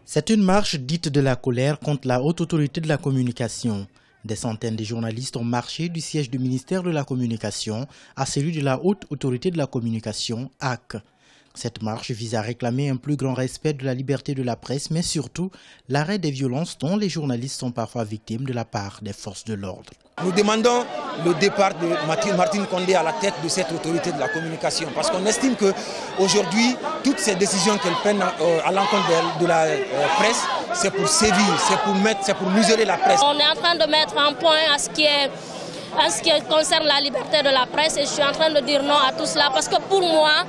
C'est une marche dite de la colère contre la haute autorité de la communication. Des centaines de journalistes ont marché du siège du ministère de la Communication à celui de la haute autorité de la communication, HAC. Cette marche vise à réclamer un plus grand respect de la liberté de la presse, mais surtout l'arrêt des violences dont les journalistes sont parfois victimes de la part des forces de l'ordre. Nous demandons le départ de Martine Condé à la tête de cette autorité de la communication parce qu'on estime qu'aujourd'hui, toutes ces décisions qu'elle prenne à l'encontre de la presse, c'est pour sévir, c'est pour museler la presse. On est en train de mettre un point à ce qui concerne la liberté de la presse et je suis en train de dire non à tout cela parce que pour moi,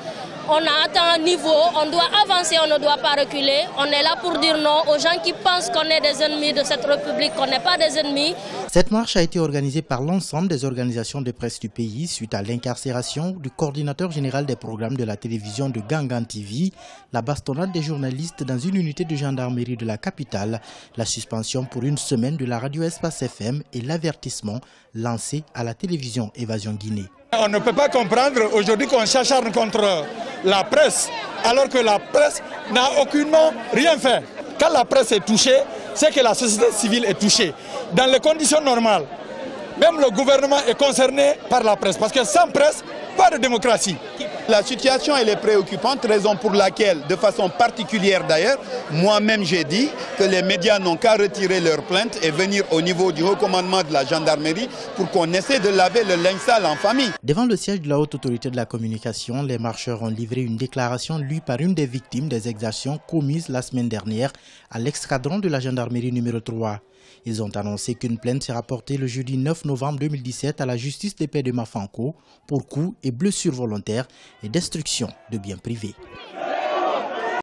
on a atteint un niveau, on doit avancer, on ne doit pas reculer. On est là pour dire non aux gens qui pensent qu'on est des ennemis de cette République, qu'on n'est pas des ennemis. Cette marche a été organisée par l'ensemble des organisations de presse du pays suite à l'incarcération du coordinateur général des programmes de la télévision de Gangan TV, la bastonnade des journalistes dans une unité de gendarmerie de la capitale, la suspension pour une semaine de la radio Espace FM et l'avertissement lancé à la télévision Évasion Guinée. On ne peut pas comprendre aujourd'hui qu'on s'acharne contre la presse, alors que la presse n'a aucunement rien fait. Quand la presse est touchée, c'est que la société civile est touchée. Dans les conditions normales, même le gouvernement est concerné par la presse, parce que sans presse, pas de démocratie. La situation elle est préoccupante, raison pour laquelle, de façon particulière d'ailleurs, moi-même j'ai dit que les médias n'ont qu'à retirer leurs plaintes et venir au niveau du haut commandement de la gendarmerie pour qu'on essaie de laver le linge sale en famille. Devant le siège de la haute autorité de la communication, les marcheurs ont livré une déclaration lue par une des victimes des exactions commises la semaine dernière à l'escadron de la gendarmerie numéro 3. Ils ont annoncé qu'une plainte sera portée le jeudi 9 novembre 2017 à la justice de paix de Mafanko pour coups et blessures volontaires et destruction de biens privés.